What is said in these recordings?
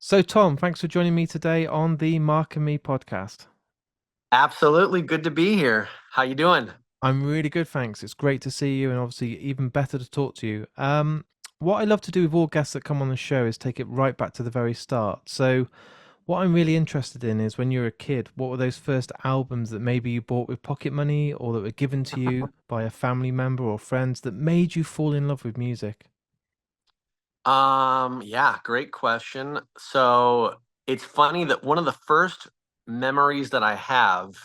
So, Tom, thanks for joining me today on the Mark and Me podcast. Absolutely. Good to be here. How you doing? I'm really good, thanks. It's great to see you, and obviously, even better to talk to you. What I love to do with all guests that come on the show is take it right back to the very start. So, what I'm really interested in is when you were a kid, what were those first albums that maybe you bought with pocket money or that were given to you by a family member or friends that made you fall in love with music? Yeah, great question. So it's funny that one of the first memories that I have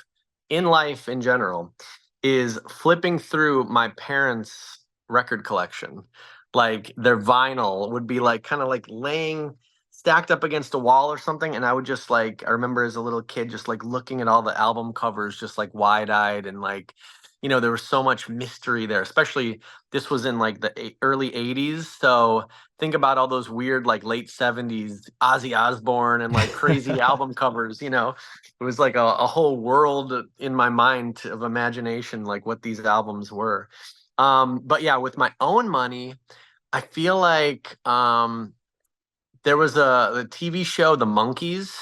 in life in general is flipping through my parents' record collection. Like their vinyl would be like kind of like laying stacked up against a wall or something. And I would just like, I remember as a little kid, just like looking at all the album covers, just like wide eyed and like, there was so much mystery there, especially this was in like the early 80s. So think about all those weird like late 70s Ozzy Osbourne and like crazy album covers, it was like a whole world in my mind of imagination, like what these albums were. But yeah, with my own money, I feel like there was the TV show The Monkeys.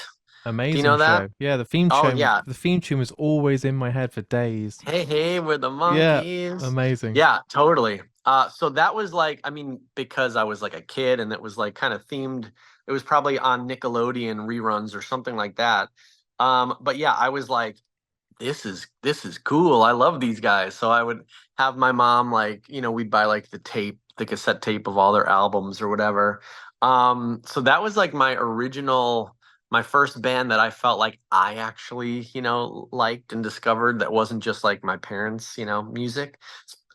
Do you Amazing know that? show. Yeah, the theme Oh tune, yeah. the theme tune was always in my head for days. Hey, hey, we're the Yeah, monkeys. amazing. Yeah, totally. So that was like, I mean, because I was like a kid and it was like kind of themed, it was probably on Nickelodeon reruns or something like that. But yeah, I was like, this is cool. I love these guys. So I would have my mom like, we'd buy like the cassette tape of all their albums or whatever. So that was like my first band that I felt like I actually, liked and discovered that wasn't just like my parents, music.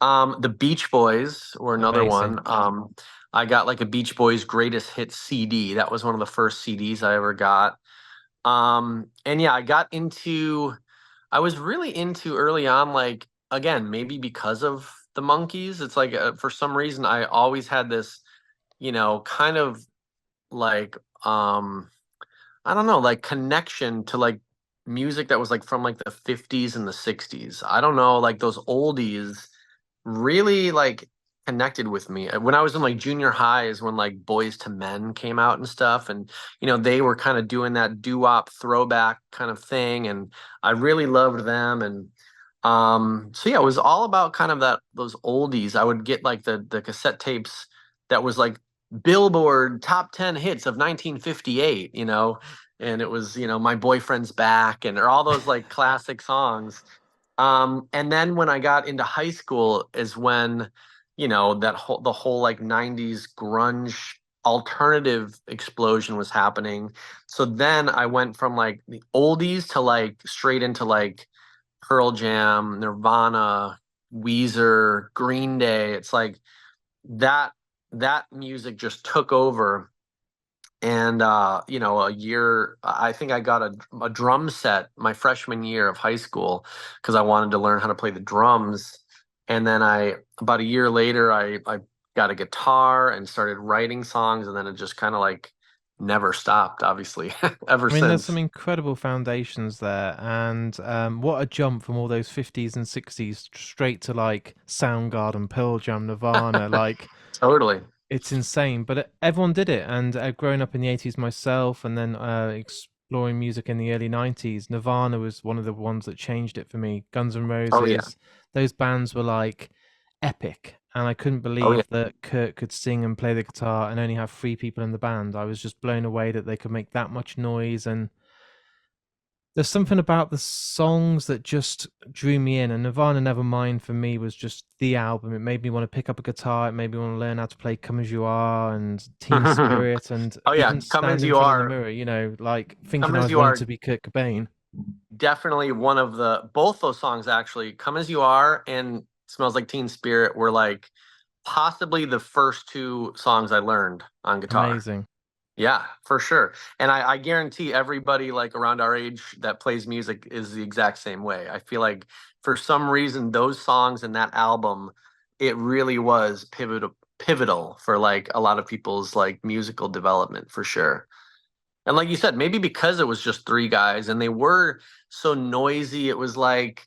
The Beach Boys were another Amazing. one. I got like a Beach Boys greatest hits CD. That was one of the first CDs I ever got. And yeah, I was really into early on, like, again, maybe because of the monkeys. It's like for some reason, I always had this, kind of like, I don't know, like connection to like music that was like from like the 50s and the 60s. I don't know, like those oldies really like connected with me. When I was in like junior high is when like Boys to Men came out and stuff, and they were kind of doing that doo-wop throwback kind of thing, and I really loved them. And so yeah, it was all about kind of those oldies. I would get like the cassette tapes that was like Billboard top 10 hits of 1958, and it was, My Boyfriend's Back and or all those like classic songs. And then when I got into high school is when, the whole like 90s grunge alternative explosion was happening. So then I went from like the oldies to like straight into like Pearl Jam, Nirvana, Weezer, Green Day. It's like that that music just took over. And a year I think I got a drum set my freshman year of high school because I wanted to learn how to play the drums. And then I about a year later I got a guitar and started writing songs, and then it just kind of like never stopped, obviously, ever I mean, there's some since. incredible foundations there, and what a jump from all those 50s and 60s straight to like Soundgarden, Pearl Jam, Nirvana. Like, Totally. it's insane, but everyone did it. And growing up in the 80s myself, and then exploring music in the early 90s, Nirvana was one of the ones that changed it for me. Guns N' Oh yeah. Roses, those bands were like epic. And I couldn't Oh yeah. believe that Kurt could sing and play the guitar and only have three people in the band. I was just blown away that they could make that much noise. And there's something about the songs that just drew me in. And Nirvana Nevermind for me was just the album. It made me want to pick up a guitar. It made me want to learn how to play Come As You Are and Teen Spirit and Oh yeah. even Come stand as in you front of the are. mirror, like Come thinking I as was you wanting are. to be Kurt Cobain. Definitely one of the both those songs actually, Come As You Are and Smells Like Teen Spirit, were like possibly the first two songs I learned on guitar. Amazing. Yeah, for sure. And I guarantee everybody like around our age that plays music is the exact same way. I feel like for some reason those songs and that album, it really was pivotal for like a lot of people's like musical development for sure. And like you said, maybe because it was just three guys and they were so noisy, it was like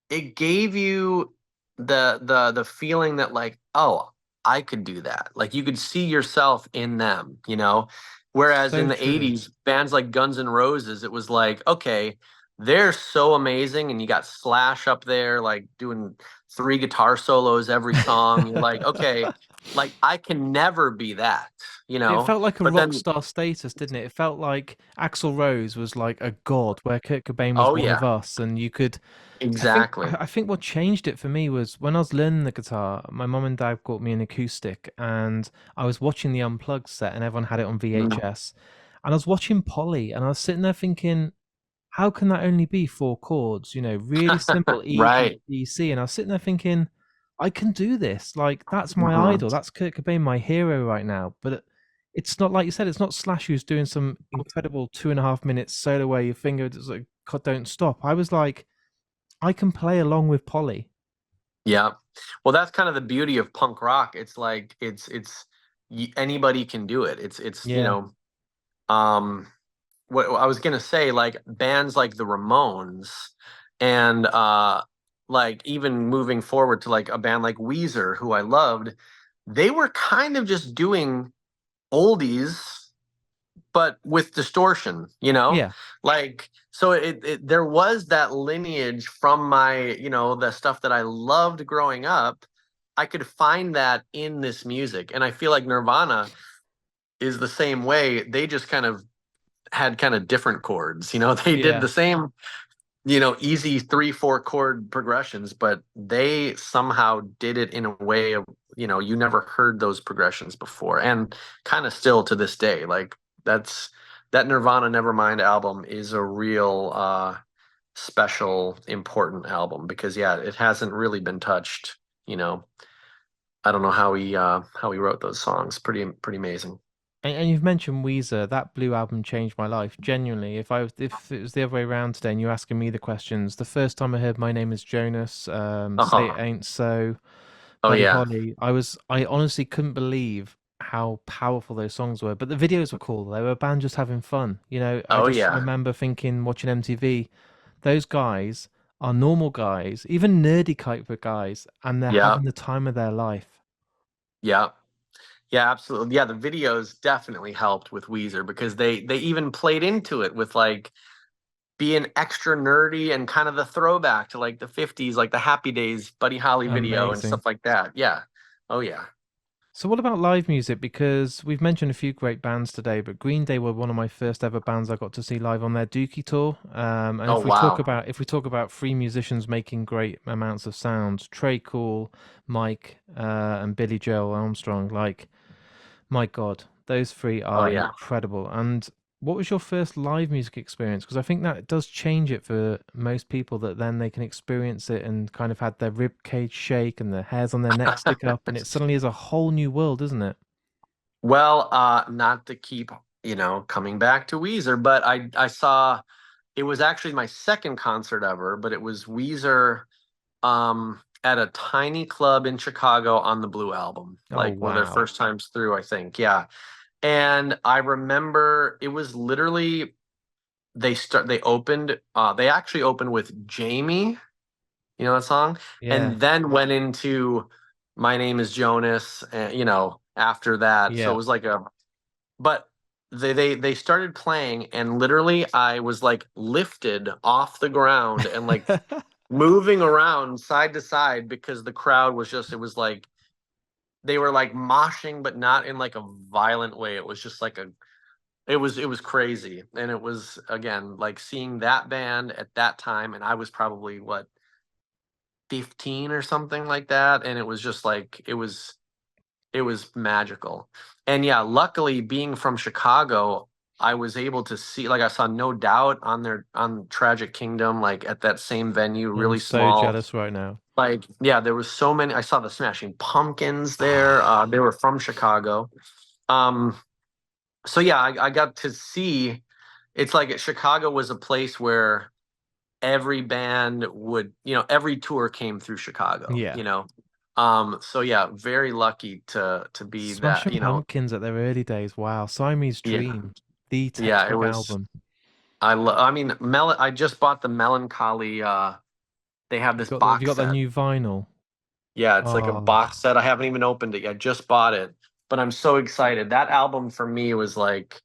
it gave you the feeling that like, oh, I could do that. Like you could see yourself in them. Whereas in So the true. 80s, bands like Guns N' Roses, it was like, okay, they're so amazing. And you got Slash up there, like doing three guitar solos every song. You're like, okay, like I can never be that, you It know? felt like a But rock then, star status, didn't it? It felt like Axl Rose was like a god, where Kurt Cobain was oh, one of yeah, us, and you could. I think exactly. I think what changed it for me was when I was learning the guitar. My mum and dad got me an acoustic, and I was watching the Unplugged set, and everyone had it on Mm. VHS, and I was watching Polly, and I was sitting there thinking, how can that only be four chords? You know, really simple E, G, Right. D, C. And I was sitting there thinking, I can do this. Like, that's my Mhm. idol. That's Kurt Cobain, my hero right now. But it's not like you said, it's not Slash who's doing some incredible 2.5 minutes solo where your finger just like don't stop. I was like, I can play along with Polly. Yeah. Well, that's kind of the beauty of punk rock. It's like, anybody can do it. Yeah. Um, what I was gonna say, like bands like the Ramones and like even moving forward to like a band like Weezer, who I loved, they were kind of just doing oldies but with distortion, you know? Yeah. Like so there was that lineage from my, the stuff that I loved growing up. I could find that in this music. And I feel like Nirvana is the same way. They just kind of had kind of different chords. They did Yeah. the same, easy 3-4 chord progressions, but they somehow did it in a way of, you never heard those progressions before. And kind of still to this day, like that's that Nirvana Nevermind album is a real special, important album because yeah, it hasn't really been touched, you know. I don't know how he wrote those songs. Pretty amazing. And you've mentioned Weezer. That Blue album changed my life. Genuinely, if it was the other way around today, and you're asking me the questions, the first time I heard "My Name Is Jonas," "Say It Oh, Ain't So," oh "Buddy yeah. Holly," I honestly couldn't believe how powerful those songs were. But the videos were cool. They were a band just having fun. You know, I Oh just yeah. remember thinking, watching MTV, those guys are normal guys, even nerdy type of guys, and they're Yeah. having the time of their life. Yeah. Yeah, absolutely. Yeah, the videos definitely helped with Weezer because they even played into it with like being extra nerdy and kind of the throwback to like the 50s, like the Happy Days Buddy Holly video and Amazing. stuff like that. Yeah. Oh yeah. So what about live music? Because we've mentioned a few great bands today, but Green Day were one of my first ever bands I got to see live on their Dookie tour. And Oh wow. if we talk about free musicians making great amounts of sound, Trey Cool, Mike, and Billy Joel Armstrong, like my God, those three Oh are yeah. incredible. And what was your first live music experience? Because I think that does change it for most people that then they can experience it and kind of had their rib cage shake and their hairs on their neck stick up, and it suddenly is a whole new world, isn't it? Well, not to keep, coming back to Weezer, but I saw it was actually my second concert ever, but it was Weezer at a tiny club in Chicago on the Blue album, Oh like one of their wow. first times through, I think. Yeah. And I remember it was literally they actually opened with Jamie, you know that song, Yeah. and then went into My Name Is Jonas, and after that. So it Yeah. was like a but they started playing and literally I was like lifted off the ground and like moving around side to side because the crowd was just it was like they were like moshing but not in like a violent way. It was just like it was crazy. And it was again like seeing that band at that time and I was probably what 15 or something like that and it was just like it was magical. And yeah, luckily being from Chicago, I was able to see like I saw No Doubt on Tragic Kingdom, like at that same venue, I'm really so small. jealous right now. Like, yeah, there was so many. I saw the Smashing Pumpkins there. They were from Chicago. Um, so yeah, I got to see it's like Chicago was a place where every band would, every tour came through Chicago, Yeah. So yeah, very lucky to be that, Smashing Pumpkins at their early days. Wow. Siamese yeah, Dream, the yeah, it textbook was. album. I mean, I just bought the Melancholy. They have this Have you box got the set. new vinyl? Yeah, it's like a Oh, box set. I haven't even opened it yet. Just bought it, but I'm so excited. That album for me was like.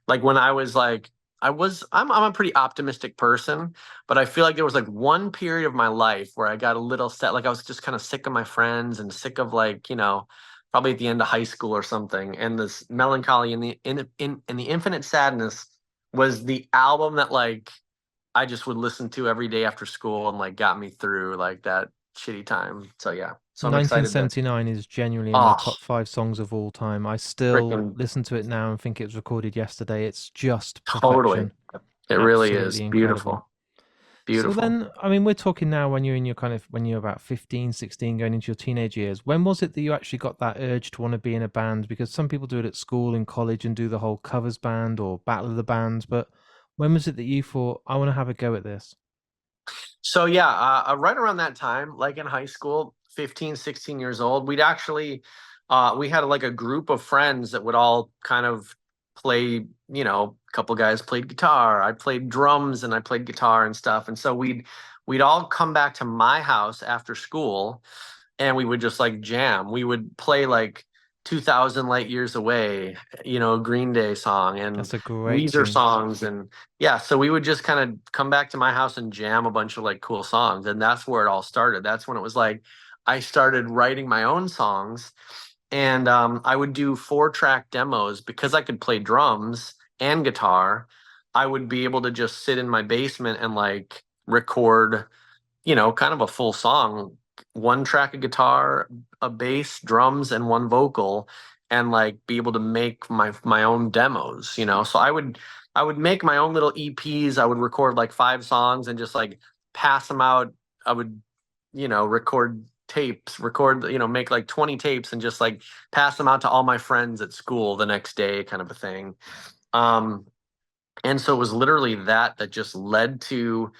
Like when I was like, I'm a pretty optimistic person, but I feel like there was like one period of my life where I got a little set, like I was just kind of sick of my friends and sick of like, probably at the end of high school or something. And this melancholy and the infinite sadness was the album that like I just would listen to every day after school and like got me through like that shitty time. So yeah. So I'm excited to 1979 is genuinely in my oh top five songs of all time. I still freaking listen to it now and think it was recorded yesterday. It's just totally. perfection. It really is Absolutely incredible. beautiful. So Beautiful. then, I mean, we're talking now when you're in your when you're about 15, 16, going into your teenage years. When was it that you actually got that urge to want to be in a band? Because some people do it at school, in college, and do the whole covers band or battle of the bands. But when was it that you thought, I want to have a go at this? So yeah, right around that time, like in high school, 15, 16 years old, we had like a group of friends that would all kind of play, a couple guys played guitar, I played drums and I played guitar and stuff. And so we'd all come back to my house after school and we would just like jam. We would play like 2000 Light Years Away, Green Day song and That's a great Weezer tune. songs. And yeah, so we would just kind of come back to my house and jam a bunch of like cool songs. And that's where it all started. That's when it was like I started writing my own songs. And I would do 4-track demos because I could play drums and guitar. I would be able to just sit in my basement and like record, kind of a full song, one track of guitar, a bass, drums, and one vocal, and like be able to make my own demos. So I would make my own little EPs. I would record like 5 songs and just like pass them out. I would, record tapes, make like 20 tapes and just like pass them out to all my friends at school the next day, kind of a thing. Um, and so it was literally that just led to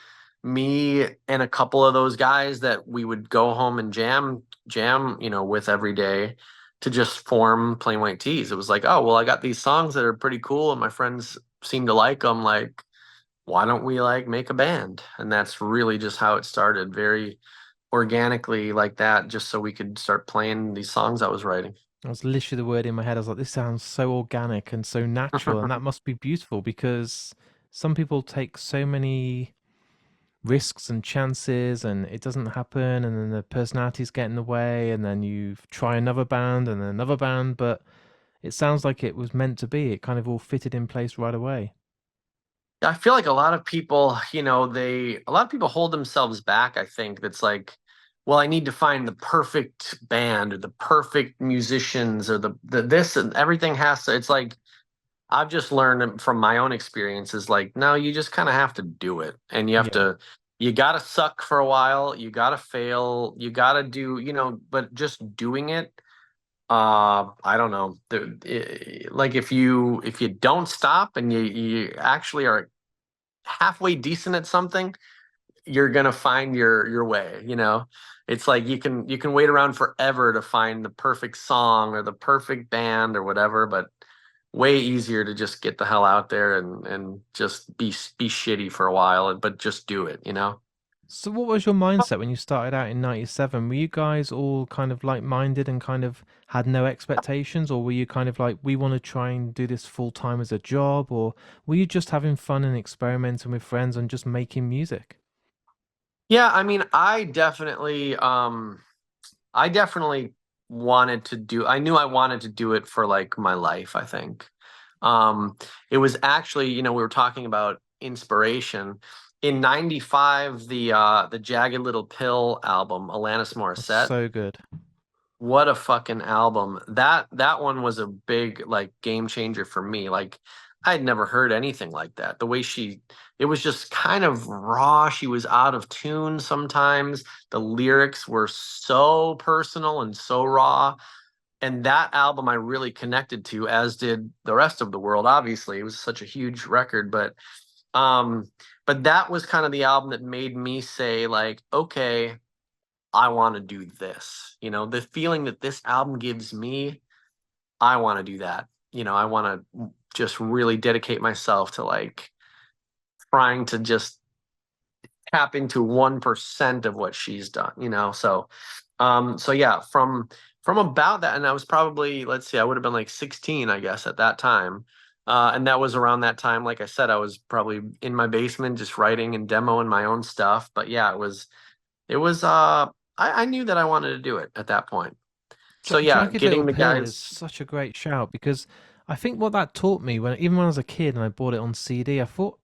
me and a couple of those guys that we would go home and jam, with every day to just form Plain White Tees. It was like, oh, well, I got these songs that are pretty cool and my friends seem to like them. Like, why don't we like make a band? And that's really just how it started, very organically like that, just so we could start playing these songs I was writing. That was literally the word in my head. I was like, this sounds so organic and so natural, and that must be beautiful because some people take so many risks and chances and it doesn't happen, and then the personalities get in the way, and then you try another band and then another band, but it sounds like it was meant to be. It kind of all fitted in place right away. I feel like a lot of people, a lot of people hold themselves back. I think that's like, well, I need to find the perfect band or the perfect musicians or the this and everything has to. It's like I've just learned from my own experiences, like, no, you just kind of have to do it, and Yeah. you got to suck for a while, you got to fail, you got to do, but just doing it. I don't know. Like if you don't stop and you actually are halfway decent at something, you're gonna find your way, It's like you can wait around forever to find the perfect song or the perfect band or whatever, but way easier to just get the hell out there and just be shitty for a while, but just do it. So what was your mindset when you started out in 97? Were you guys all kind of like-minded and kind of had no expectations, or were you kind of like, we want to try and do this full time as a job, or were you just having fun and experimenting with friends and just making music? Yeah, I mean, I definitely wanted to do I knew I wanted to do it for like my life, I think. Um, it was actually, we were talking about inspiration. In 95, the Jagged Little Pill album, Alanis That's Morissette, so good. what a fucking album. That one was a big like game changer for me. Like I'd never heard anything like that. The way it was just kind of raw. She was out of tune sometimes. The lyrics were so personal and so raw. And that album I really connected to, as did the rest of the world. Obviously, it was such a huge record, um, but that was kind of the album that made me say, like, okay, I want to do this. The feeling that this album gives me, I want to do that. I want to just really dedicate myself to like trying to just tap into 1% of what she's done. So yeah, from about that, and I was probably, let's see, I would have been like 16, I guess, at that time. And that was around that time. Like I said, I was probably in my basement just writing and demoing my own stuff. But yeah, I knew that I wanted to do it at that point. So yeah, Jagged Little getting the Pill is guys. such a great shout because I think what that taught me when even when I was a kid and I bought it on CD, I thought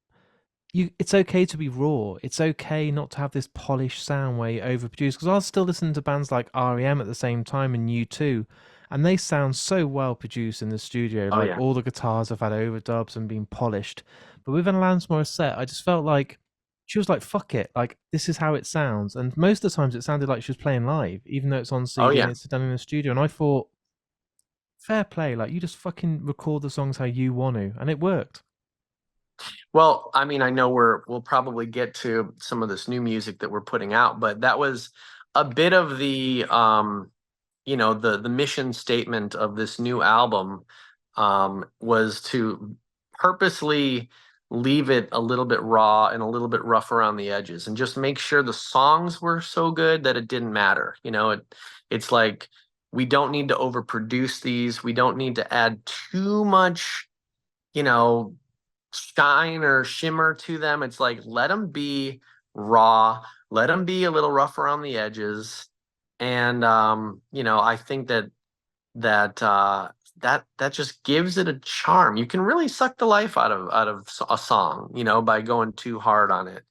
it's okay to be raw. It's okay not to have this polished sound where you overproduce. Because I was still listening to bands like REM at the same time and U2, and they sound so well produced in the studio. Oh Like yeah. all the guitars have had overdubs and been polished. But with an Alanis Morissette, I just felt like she was like, "Fuck it, like this is how it sounds." And most of the times, it sounded like she was playing live, even though it's on Oh CD and yeah. it's done in the studio. And I thought, fair play, like you just fucking record the songs how you want to, and it worked. Well, I mean, I know we'll probably get to some of this new music that we're putting out, but that was a bit of the the mission statement of this new album was to purposely leave it a little bit raw and a little bit rough around the edges and just make sure the songs were so good that it didn't matter. It's like we don't need to overproduce these. We don't need to add too much, you know, shine or shimmer to them. It's like let them be raw, let them be a little rough around the edges. And I think that just gives it a charm. You can really suck the life out of a song, by going too hard on it.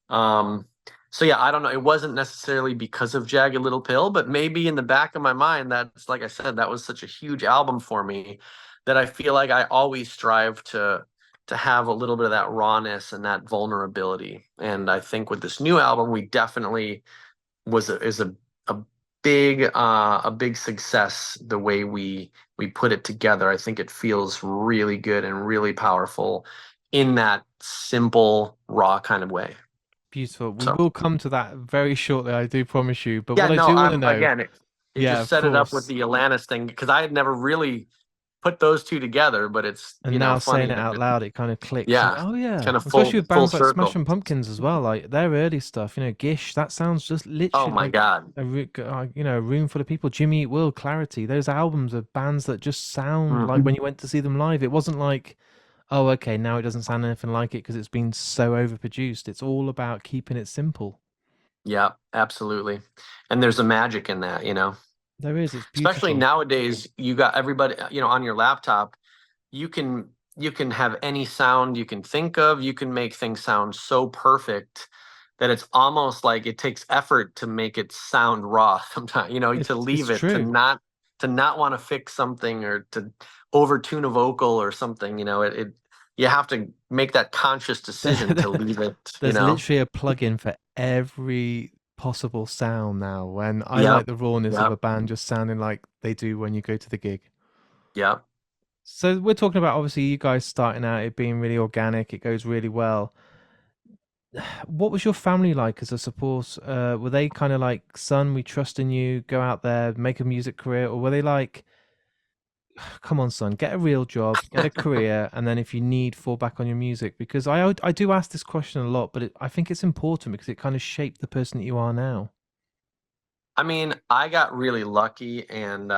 Um, so yeah, I don't know. It wasn't necessarily because of Jagged Little Pill, but maybe in the back of my mind, that's like I said, that was such a huge album for me that I feel like I always strive to have a little bit of that rawness and that vulnerability. And I think with this new album, we definitely was a, is a big success the way we put it together. I think it feels really good and really powerful in that simple raw kind of way. Beautiful. We So will come to that very shortly, I do promise you. But yeah, what I no, do want to I'm know, again it yeah, just of set it up with course. the Atlantis thing because I had never really put those two together, but it's And now saying funny it that out loud, it kind of clicks. yeah, Oh yeah, kind of especially full with full bands like circle. Smashing Pumpkins as well. Like their early stuff, Gish. That sounds just Oh literally my like God. a room full of people. Jimmy Eat World, Clarity. Those albums of bands that just sound like Mhm. when you went to see them live. It wasn't like, oh okay, now it doesn't sound anything like it because it's been so overproduced. It's all about keeping it simple. Yeah, absolutely. And there's a magic in that. There is. It's Especially beautiful. nowadays, you got everybody, on your laptop, you can have any sound you can think of. You can make things sound so perfect that it's almost like it takes effort to make it sound raw sometimes, to It's leave it, to true. not want to fix something or to overtune a vocal or something, it you have to make that conscious decision to leave it. There's literally a plugin for every possible sound now. When I Yep. like the rawness of Yep. a band just sounding like they do when you go to the gig. Yep. So we're talking about obviously you guys starting out, it being really organic, it goes really well. What was your family like as a support? Were they kind of like, son, we trust in you, go out there, make a music career, or were they like, come on, son, get a real job, get a career, and then if you need, fall back on your music? Because I do ask this question a lot, but I think it's important because it kind of shaped the person that you are now. I mean, I got really lucky and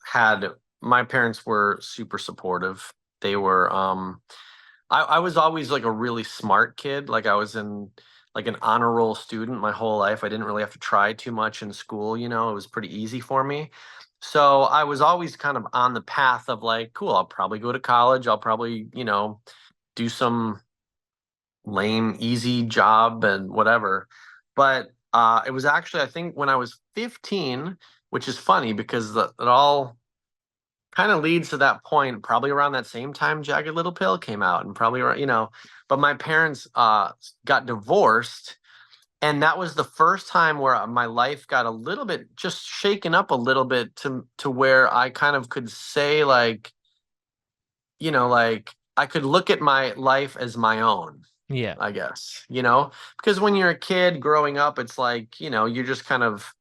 had my parents were super supportive. They were I was always like a really smart kid. Like I was in like an honor roll student my whole life. I didn't really have to try too much in school. It was pretty easy for me. So I was always kind of on the path of like, cool, I'll probably go to college. I'll probably, do some lame, easy job and whatever. But it was actually, I think, when I was 15, which is funny because it all kind of leads to that point, probably around that same time Jagged Little Pill came out, and probably around. But my parents got divorced, and that was the first time where my life got a little bit just shaken up a little bit to where I kind of could say like I could look at my life as my own, Yeah. I guess, because when you're a kid growing up, it's like, you're just kind of,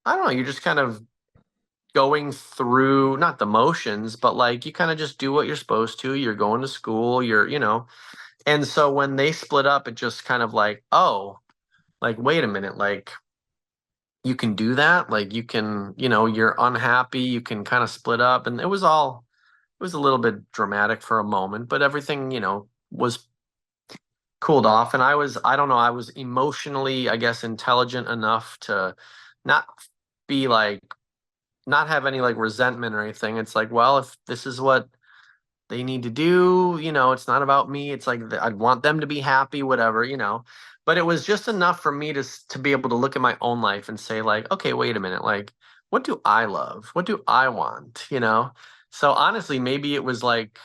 I don't know, you're just kind of going through not the motions, but like you kind of just do what you're supposed to. You're going to school, and so when they split up, it just kind of like, oh, like, wait a minute, like, you can do that. Like, you can, you're unhappy, you can kind of split up. And it was all, was a little bit dramatic for a moment, but everything, was cooled off. And I don't know, I was emotionally, I guess, intelligent enough to not be like, not have any like resentment or anything. It's like, well, if this is what they need to do, it's not about me. It's like I'd want them to be happy, whatever. But it was just enough for me to be able to look at my own life and say like, okay, wait a minute, like what do I love? What do I want? So honestly, maybe it was like,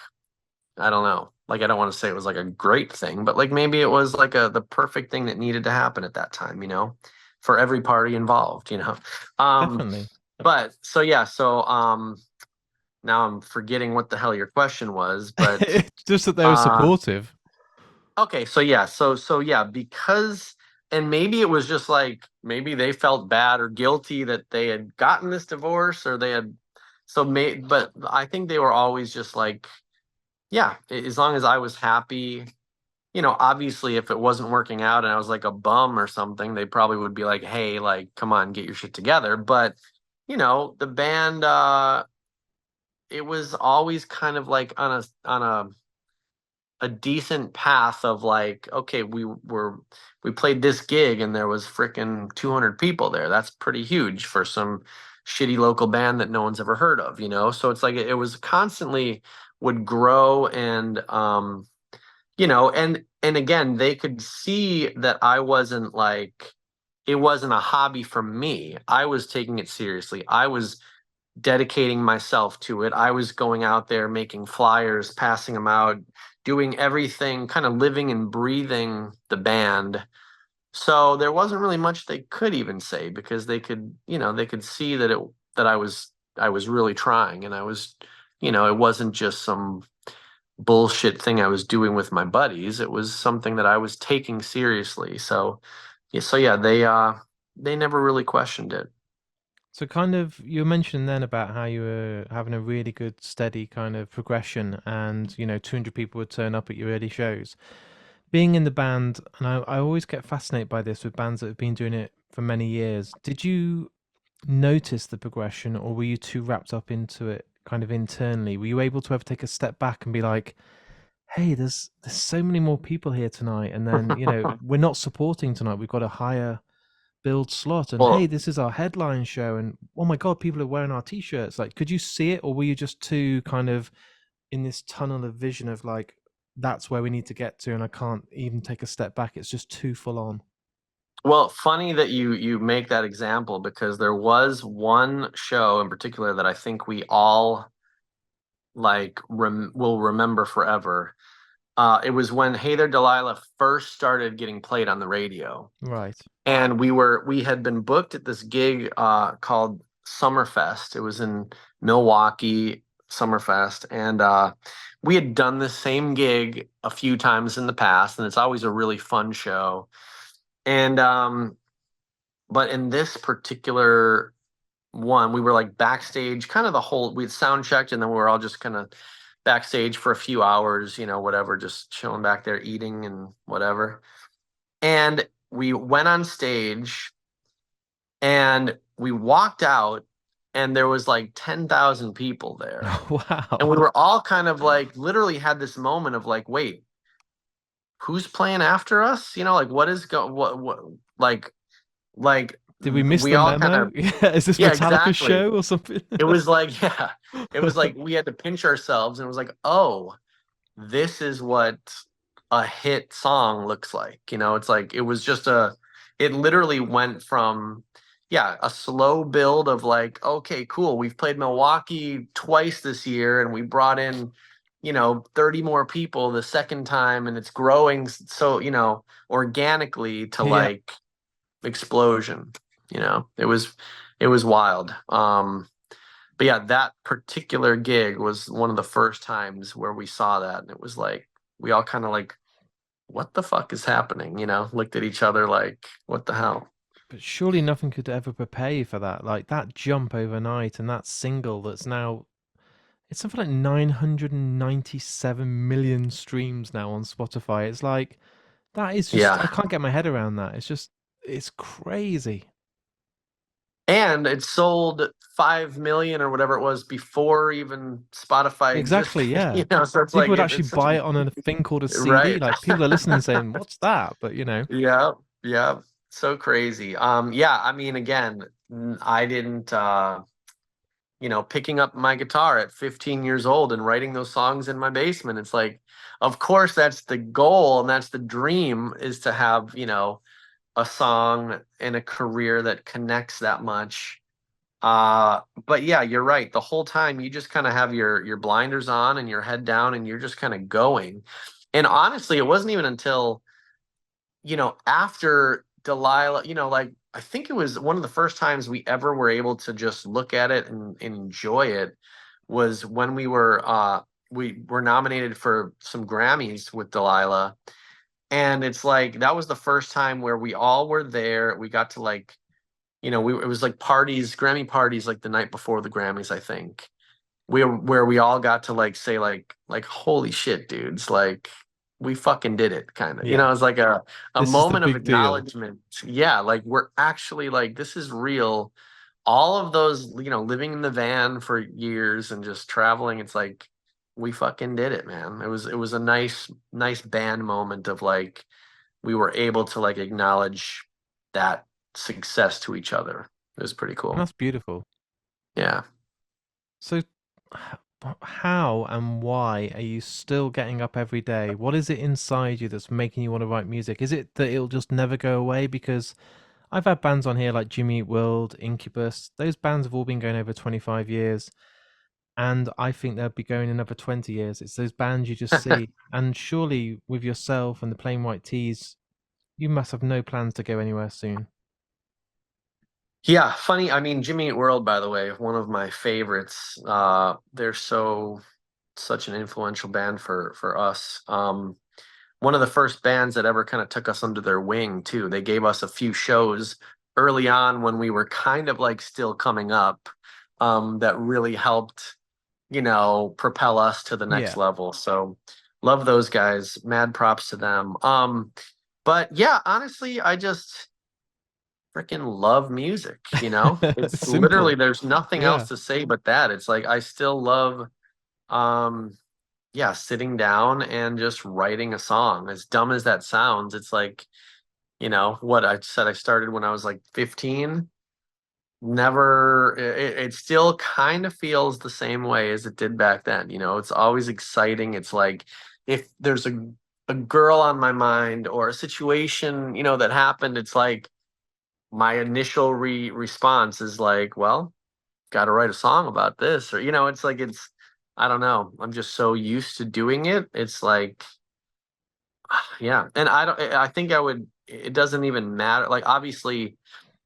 I don't know. Like I don't want to say it was like a great thing, but like maybe it was like the perfect thing that needed to happen at that time, for every party involved. Um Definitely. but so yeah, so now I'm forgetting what the hell your question was, but It's just that they were uh supportive. okay, so yeah, so yeah, because and maybe it was just like maybe they felt bad or guilty that they had gotten this divorce or they had but I think they were always just like, yeah, as long as I was happy, obviously if it wasn't working out and I was like a bum or something, they probably would be like, hey, like, come on, get your shit together. But, the band, it was always kind of like on a decent path of like, okay, we played this gig and there was freaking 200 people there. That's pretty huge for some shitty local band that no one's ever heard of. So it's like it was constantly would grow and again, they could see that I wasn't like, it wasn't a hobby for me. I was taking it seriously. I was dedicating myself to it. I was going out there making flyers, passing them out, doing everything, kind of living and breathing the band. So there wasn't really much they could even say because they could see that I was really trying and it wasn't just some bullshit thing I was doing with my buddies. It was something that I was taking seriously. So yeah, they never really questioned it. So kind of you were mentioning then about how you were having a really good steady kind of progression and 200 people would turn up at your early shows. Being in the band, and I always get fascinated by this with bands that have been doing it for many years. Did you notice the progression or were you too wrapped up into it kind of internally? Were you able to ever take a step back and be like, hey, there's so many more people here tonight and then, we're not supporting tonight. We've got a higher build slot and hey, Well, this is our headline show and oh my god, people are wearing our t-shirts. Like, could you see it or were you just too kind of in this tunnel of vision of like that's where we need to get to and I can't even take a step back, it's just too full on? Well, funny that you make that example because there was one show in particular that I think we all like will remember forever. It was when Hey There Delilah first started getting played on the radio, Right. and we had been booked at this gig called Summerfest. It was in Milwaukee, Summerfest, and we had done the same gig a few times in the past, and it's always a really fun show. And but in this particular one, we were like backstage, kind of we had sound checked, and then we were all just kind of backstage for a few hours, whatever, just chilling back there, eating and whatever. And we went on stage and we walked out, and there was like 10,000 people there. And Wow. we were all kind of like, literally had this moment of like, wait, who's playing after us? Like what is what, like Did we miss we the all kind memo? of, Yeah, is this yeah, Metallica's exactly. show or something? It was like, yeah, it was like we had to pinch ourselves and it was like, oh, this is what a hit song looks like. It's like it was just it literally went from, yeah, a slow build of like, okay, cool. We've played Milwaukee twice this year and we brought in, 30 more people the second time and it's growing so, organically to Yeah. like explosion. It was wild. But yeah, that particular gig was one of the first times where we saw that, and it was like we all kind of like, what the fuck is happening? Looked at each other like, what the hell? But surely nothing could ever prepare you for that. Like that jump overnight and that single that's now it's something like 997 million streams now on Spotify. It's like that is just I Yeah, can't get my head around that. It's just it's crazy. And it sold 5 million or whatever it was before even Spotify Exactly, existed. yeah. So it's People like would actually it's such buy a it on a thing called a CD. right. Like people are listening saying, "What's that?" But Yeah, yeah, so crazy. Yeah, I mean, again, I didn't, picking up my guitar at 15 years old and writing those songs in my basement. It's like, of course, that's the goal and that's the dream, is to have, a song and a career that connects that much. But yeah, you're right. The whole time you just kind of have your blinders on and your head down and you're just kind of going. And honestly, it wasn't even until after Delilah, like I think it was one of the first times we ever were able to just look at it and enjoy it was when we were nominated for some Grammys with Delilah. And it's like that was the first time where we all were there. We got to like, it was like parties, Grammy parties like the night before the Grammys, I think. Where we all got to like say like holy shit, dudes, like we fucking did it, kind of, yeah, it's like a this is the moment of big deal. acknowledgement. Yeah, like we're actually like this is real. All of those, living in the van for years and just traveling, it's like we fucking did it, man. It was a nice band moment of like we were able to like acknowledge that success to each other. It was pretty And cool. that's beautiful. Yeah. So, how and why are you still getting up every day? What is it inside you that's making you want to write music? Is it that it'll just never go away? Because I've had bands on here like Jimmy Eat World, Incubus. Those bands have all been going over 25 years, and I think they'll be going another 20 years. It's those bands you just see. And surely with yourself and the Plain White Tees, you must have no plans to go anywhere soon. Yeah, funny. I mean, Jimmy Eat World, by the way, one of my favorites. They're such an influential band for us. One of the first bands that ever kind of took us under their wing too. They gave us a few shows early on when we were kind of like still coming up, that really helped, propel us to the next Yeah. level. So love those guys. Mad props to them. But yeah, honestly, I just freaking love music, It's literally Simple. there's nothing else Yeah. to say but that. It's like I still love um yeah, sitting down and just writing a song. As dumb as that sounds, it's like, what I said I started when I was like 15. Never it still kind of feels the same way as it did back then. It's always exciting. It's like if there's a girl on my mind or a situation, that happened, it's like my initial response is like, well, got to write a song about this, or it's like I don't know. I'm just so used to doing it. It's like, yeah, and I don't. I think I would. It doesn't even matter. Like, obviously,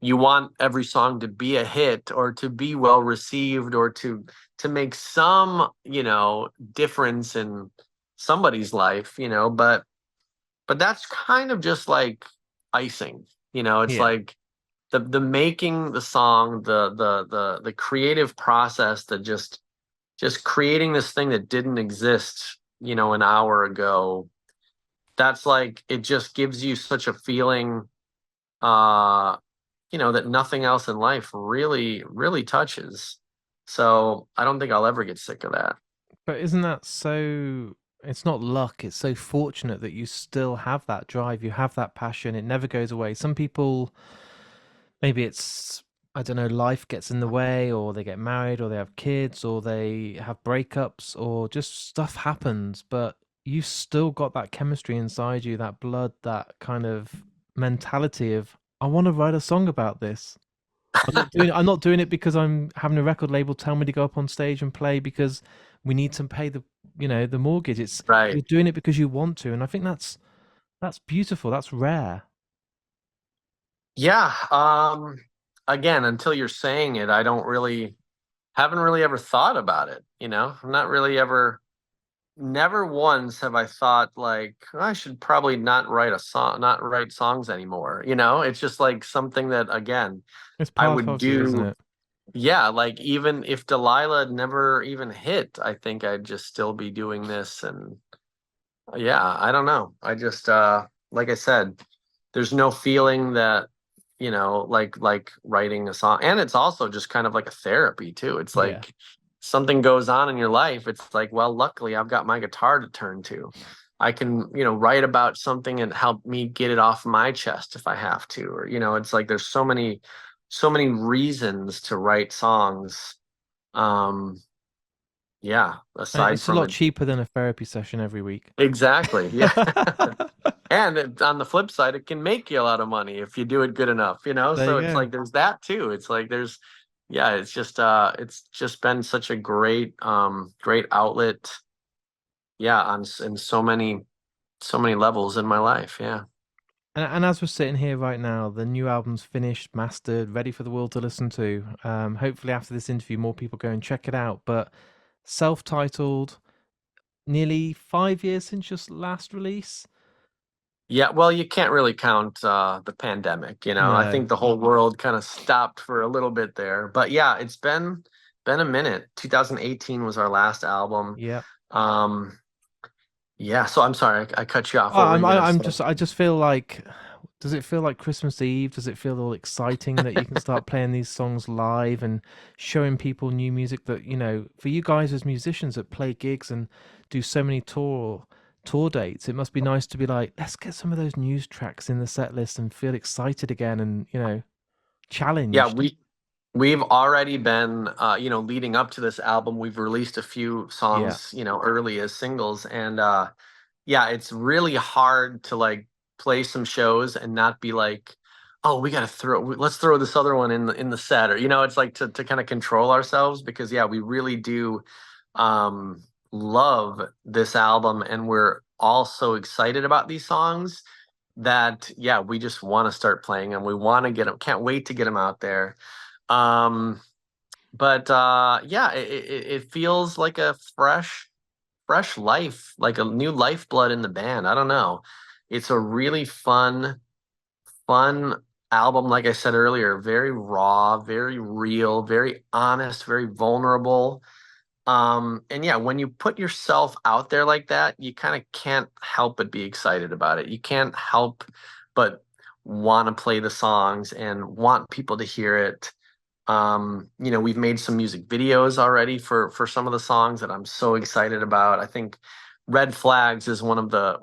you want every song to be a hit or to be well received or to make some difference in somebody's life. But that's kind of just like icing. It's Yeah. like the making the song, the creative process, that just creating this thing that didn't exist, an hour ago. That's like it just gives you such a feeling, uh, that nothing else in life really, really touches. So I don't think I'll ever get sick of that. But isn't that so? It's not luck. It's so fortunate that you still have that drive. You have that passion. It never goes away. Some people, maybe it's, I don't know, life gets in the way, or they get married, or they have kids, or they have breakups, or just stuff happens. But you've still got that chemistry inside you, that blood, that kind of mentality of, I want to write a song about this. I'm not doing it because I'm having a record label tell me to go up on stage and play because we need to pay the mortgage. It's Right. You're doing it because you want to, and I think that's beautiful. That's rare. Yeah. Again, until you're saying it, I don't really haven't really ever thought about it. I'm not really ever. Never once have I thought like I should probably not write songs anymore. It's just like something that, again, It's I part would of you, isn't do. it? Yeah, like even if Delilah never even hit, I think I'd just still be doing this. And yeah, I don't know. I just like I said, there's no feeling that, like writing a song. And it's also just kind of like a therapy too. It's Yeah. like something goes on in your life. It's like, well, luckily I've got my guitar to turn to. I can, write about something and help me get it off my chest if I have to. Or, it's like there's so many reasons to write songs. Um, yeah, And aside it's a from lot it. cheaper than a therapy session every week. Exactly. Yeah. And on the flip side, it can make you a lot of money if you do it good enough. There you So it's go. like there's that too. It's like yeah, it's just been such a great outlet. Yeah, in so many levels in my life. Yeah. And as we're sitting here right now, the new album's finished, mastered, ready for the world to listen to. Hopefully, after this interview, more people go and check it out. But self-titled, nearly 5 years since your last release. Yeah, well, you can't really count the pandemic. I No. think the whole world kind of stopped for a little bit there. But yeah, it's been a minute. 2018 was our last album. Yeah. Um, yeah, so I'm sorry, I cut you off. Oh, What were you gonna say? I just feel like, does it feel like Christmas Eve? Does it feel all exciting that you can start playing these songs live and showing people new music that, for you guys as musicians that play gigs and do so many tour dates, it must be nice to be like, let's get some of those news tracks in the set list and feel excited again and, Yeah, challenged. we've already been leading up to this album, we've released a few Yeah. songs, early as singles. And yeah, it's really hard to like play some shows and not be like, oh, let's throw this other one in the set. Or it's like to kind of control ourselves, because yeah, we really do um love this album, and we're all so excited about these songs that yeah, we just want to start playing them. We want to get them, can't wait to get them out there. Um but yeah, it feels like a fresh life, like a new lifeblood in the band. I don't know. It's a really fun album. Like I said earlier, very raw, very real, very honest, very vulnerable. And yeah, when you put yourself out there like that, you kind of can't help but be excited about it. You can't help but want to play the songs and want people to hear it. We've made some music videos already for some of the songs that I'm so excited about. I think Red Flags is one of the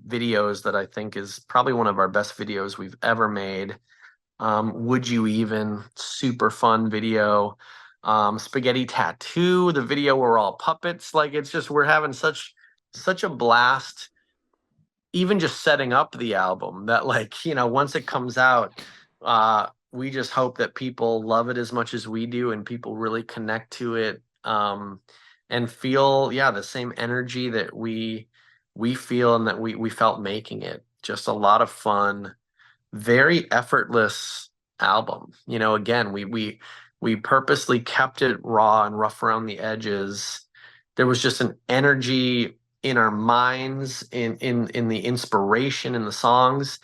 videos that I think is probably one of our best videos we've ever made. Would You Even, super fun video. Spaghetti Tattoo, the video where we're all puppets. Like it's just we're having such a blast, even just setting up the album, that like once it comes out, we just hope that people love it as much as we do, and people really connect to it, and feel yeah the same energy that we feel and that we felt making it. Just a lot of fun, very effortless album. Again, we purposely kept it raw and rough around the edges. There was just an energy in our minds, in the inspiration in the songs,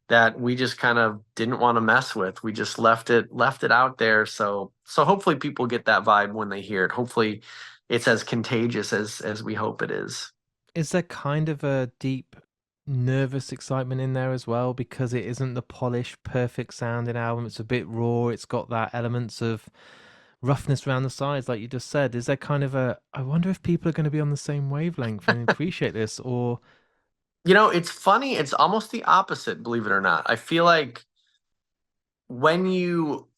that we just kind of didn't want to mess with. We just left it out there. So hopefully people get that vibe when they hear it. Hopefully it's as contagious as we hope it is. Is there kind of a deep nervous excitement in there as well because it isn't the polished, perfect sounding album? It's a bit raw. It's got that elements of roughness around the sides, like you just said. Is there kind of a, I wonder if people are going to be on the same wavelength and appreciate this, or It's funny. It's almost the opposite, believe it or not. I feel like when you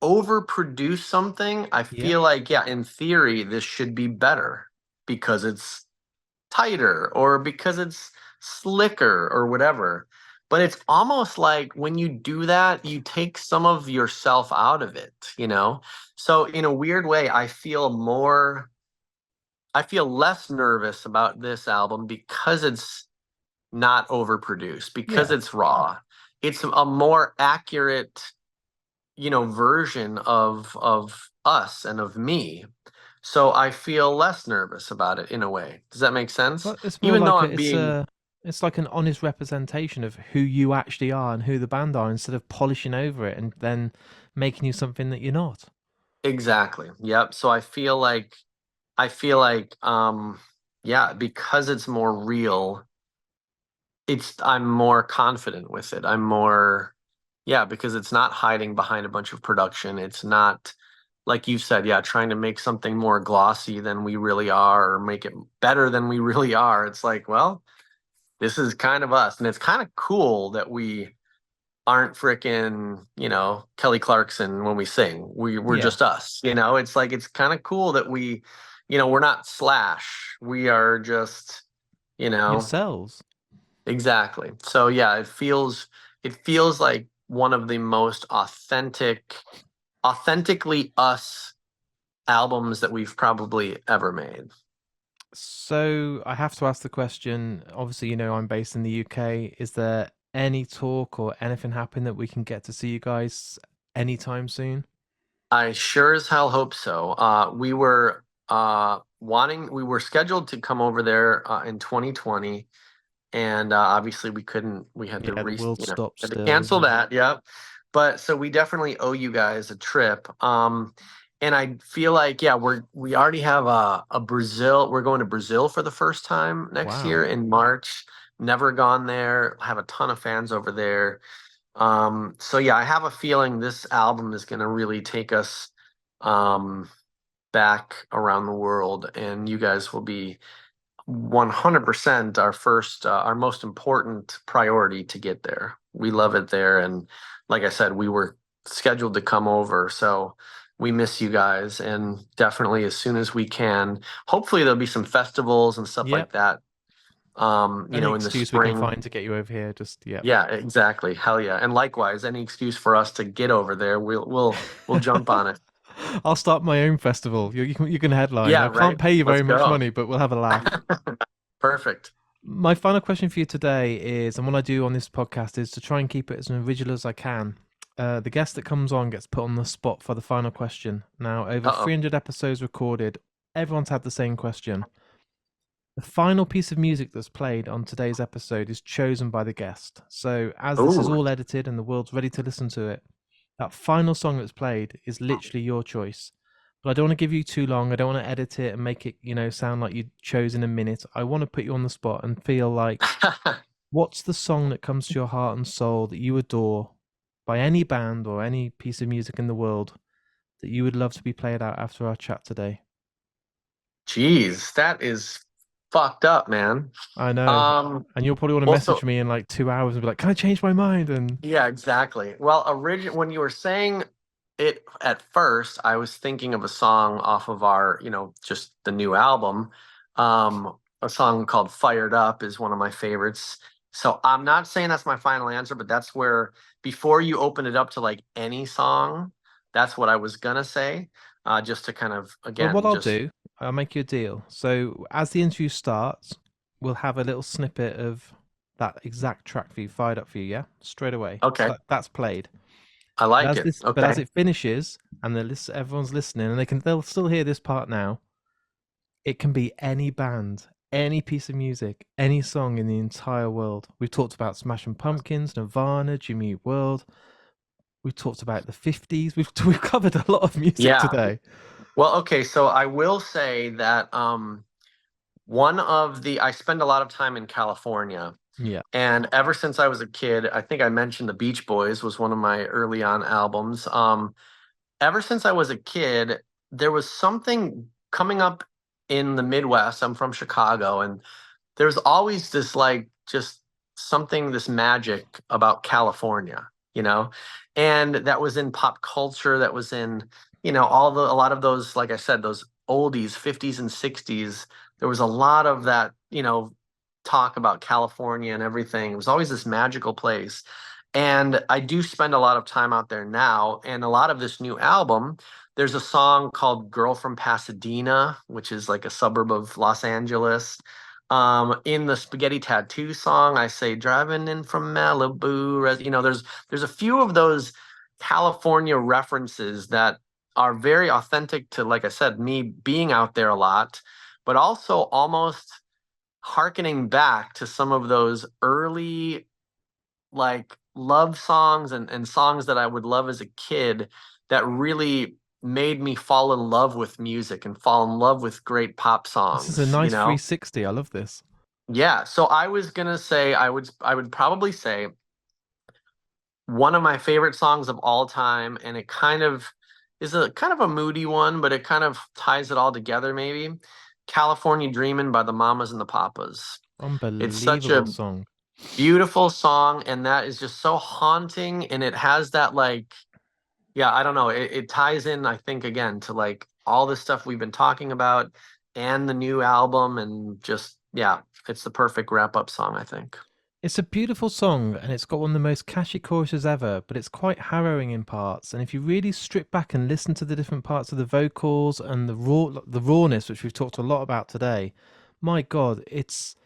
overproduce something, I yeah, feel like, yeah, in theory, this should be better because it's tighter or because it's slicker or whatever. But it's almost like when you do that, you take some of yourself out of it. So in a weird way, I feel less nervous about this album because it's not overproduced, because yeah. it's raw. It's a more accurate version of us and of me. So I feel less nervous about it in a way. Does that make sense? But it's more Even though like I'm being it's like an honest representation of who you actually are and who the band are, instead of polishing over it and then making you something that you're not. exactly. Yep. So I feel like yeah, because it's more real, I'm more confident with it. I'm more, Yeah, because it's not hiding behind a bunch of production. It's not, like you said, yeah, trying to make something more glossy than we really are or make it better than we really are. It's like, well, this is kind of us. And it's kind of cool that we aren't freaking, Kelly Clarkson when we sing. We're Yeah, just us. It's like it's kind of cool that we're not Slash. We are just, you know, yourselves. exactly. So yeah, it feels like one of the most authentically us albums that we've probably ever made. So I have to ask the question. Obviously, I'm based in the UK. Is there any talk or anything happen that we can get to see you guys anytime soon? I sure as hell hope so. We were scheduled to come over there in 2020, and obviously we couldn't. We had to Yeah, the world stopped had to still, cancel didn't it? that. Yeah, but so we definitely owe you guys a trip. And I feel like yeah, we already have a Brazil. We're going to Brazil for the first time next Wow. year in March. Never gone there. Have a ton of fans over there. So yeah, I have a feeling this album is going to really take us um, back around the world, and you guys will be 100% our most important priority to get there. We love it there, and like I said, we were scheduled to come over, so we miss you guys, and definitely as soon as we can. Hopefully, there'll be some festivals and stuff Yep. like that. Any In the excuse we can spring. find to get you over here, just yep. Yeah, exactly. Hell yeah. And likewise, any excuse for us to get over there, we'll jump on it. I'll start my own festival. You can headline. Yeah, I can't right. pay you Let's very much go. money, but we'll have a laugh. Perfect. My final question for you today is, and what I do on this podcast is to try and keep it as original as I can. The guest that comes on gets put on the spot for the final question. Now, over Uh-oh. 300 episodes recorded, everyone's had the same question. The final piece of music that's played on today's episode is chosen by the guest. So, as this is Ooh. all edited and the world's ready to listen to it, that final song that's played is literally your choice. But I don't want to give you too long. I don't want to edit it and make it, sound like you chose in a minute. I want to put you on the spot and feel like, what's the song that comes to your heart and soul that you adore by any band or any piece of music in the world that you would love to be played out after our chat today? Jeez, that is fucked up, man. I know. Um, And you'll probably want to well, message so me in like 2 hours and be like, can I change my mind? And yeah, exactly. Well, when you were saying it at first, I was thinking of a song off of our, just the new album. A song called Fired Up is one of my favorites. So I'm not saying that's my final answer, but that's where before you open it up to like any song, that's what I was gonna say. Just to kind of well, what again, I'll just do, I'll make you a deal. So as the interview starts, we'll have a little snippet of that exact track for you, fired up for you, yeah? Straight away. So okay. that's played. I But like as it. this, but as Okay. it finishes and everyone's listening, and they'll still hear this part now. It can be any band, any piece of music, any song in the entire world. We've talked about Smashing Pumpkins, Nirvana, Jimmy Eat World. We've talked about the 50s. We've covered a lot of music Yeah. today. Well, okay, so I will say that one of the I spend a lot of time in California. Yeah. And ever since I was a kid, I think I mentioned the Beach Boys was one of my early on albums. Ever since I was a kid, there was something coming up in the Midwest. I'm from Chicago, and there's always this like just something, this magic about California, and that was in pop culture, that was in, a lot of those, like I said, those oldies, 50s and 60s. There was a lot of that, talk about California and everything. It was always this magical place. And I do spend a lot of time out there now. And a lot of this new album, there's a song called Girl from Pasadena, which is like a suburb of Los Angeles. In the Spaghetti Tattoo song, I say driving in from Malibu. There's a few of those California references that are very authentic to, like I said, me being out there a lot, but also almost harkening back to some of those early like love songs and songs that I would love as a kid that really made me fall in love with music and fall in love with great pop This is a songs. nice 360. I love this. Yeah, so I was gonna say I would probably say one of my favorite songs of all time, and it kind of is a kind of a moody one, but it kind of ties it all together, maybe. California Dreamin' by the Mamas and the Papas. It's such Unbelievable a song. beautiful song, and that is just so haunting, and it has that like, yeah, I don't know, it ties in, I think, again to like all the stuff we've been talking about and the new album, and just yeah, it's the perfect wrap up song, I think. It's a beautiful song and it's got one of the most catchy choruses ever, but it's quite harrowing in parts. And if you really strip back and listen to the different parts of the vocals and the rawness, which we've talked a lot about today, my God, it's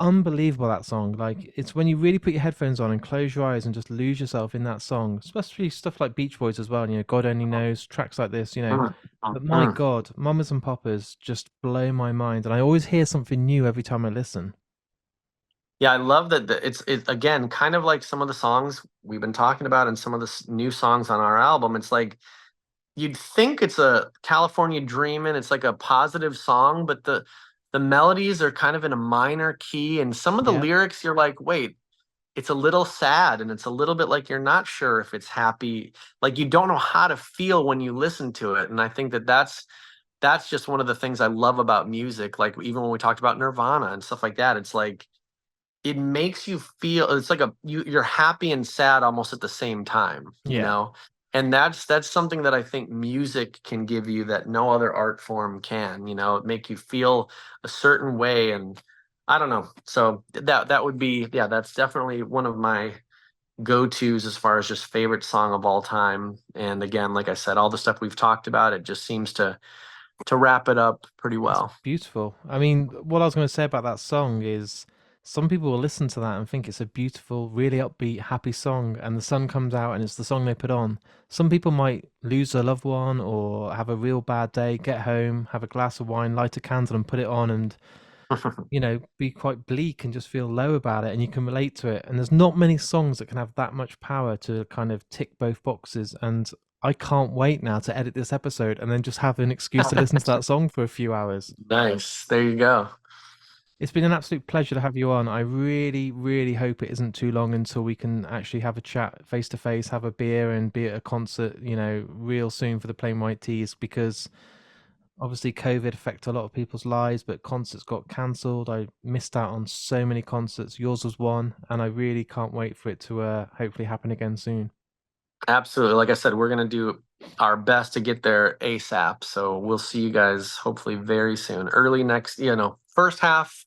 unbelievable that song. Like it's when you really put your headphones on and close your eyes and just lose yourself in that song, especially stuff like Beach Boys as well. You know, God Only Knows, tracks like this. You know, Mm, but my mm. God, Mamas and Papas just blow my mind, and I always hear something new every time I listen. Yeah, I love that it's again kind of like some of the songs we've been talking about and some of the new songs on our album. It's like you'd think it's a California Dreamin', it's like a positive song, but the melodies are kind of in a minor key, and some of the Yeah, lyrics you're like, wait, it's a little sad, and it's a little bit like you're not sure if it's happy, like you don't know how to feel when you listen to it. And I think that that's just one of the things I love about music. Like even when we talked about Nirvana and stuff like that, it's like it makes you feel, it's like you're happy and sad almost at the same time, you yeah. know? And that's something that I think music can give you that no other art form can, make you feel a certain way. And I don't know. So that would be, yeah, that's definitely one of my go-tos as far as just favorite song of all time. And again, like I said, all the stuff we've talked about, it just seems to wrap it up pretty It's well. beautiful. I mean, what I was going to say about that song is some people will listen to that and think it's a beautiful, really upbeat, happy song, and the sun comes out and it's the song they put on. Some people might lose a loved one or have a real bad day, get home, have a glass of wine, light a candle, and put it on, and be quite bleak and just feel low about it, and you can relate to it. And there's not many songs that can have that much power to kind of tick both boxes. And I can't wait now to edit this episode and then just have an excuse to listen to that song for a few hours. Nice. There you go. It's been an absolute pleasure to have you on. I really, really hope it isn't too long until we can actually have a chat face to face, have a beer, and be at a concert, real soon for the Plain White Tees, because obviously COVID affected a lot of people's lives, but concerts got cancelled. I missed out on so many concerts. Yours was one, and I really can't wait for it to hopefully happen again soon. Absolutely. Like I said, we're going to do our best to get there ASAP. So we'll see you guys hopefully very soon. Early next, first half,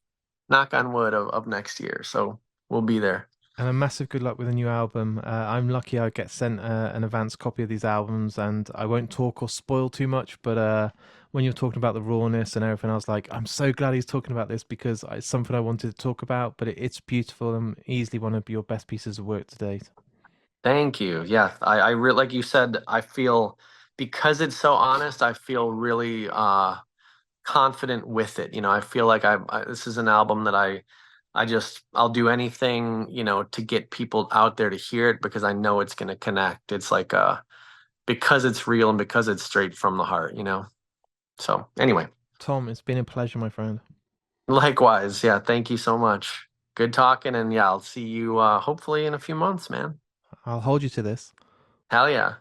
knock on wood, of next year. So we'll be there. And a massive good luck with the new album. I'm lucky I get sent an advance copy of these albums, and I won't talk or spoil too much. But when you're talking about the rawness and everything, I was like, I'm so glad he's talking about this because it's something I wanted to talk about. But it's beautiful and easily one of your best pieces of work to date. Thank you. Yeah. I really, like you said, I feel because it's so honest, I feel really confident with it. I feel like this is an album that I'll do anything, to get people out there to hear it because I know it's going to connect. It's like, because it's real and because it's straight from the heart. So anyway, Tom, it's been a pleasure, my friend. likewise. Yeah. Thank you so much. Good talking. And yeah, I'll see you, hopefully in a few months, man. I'll hold you to this. Hell yeah.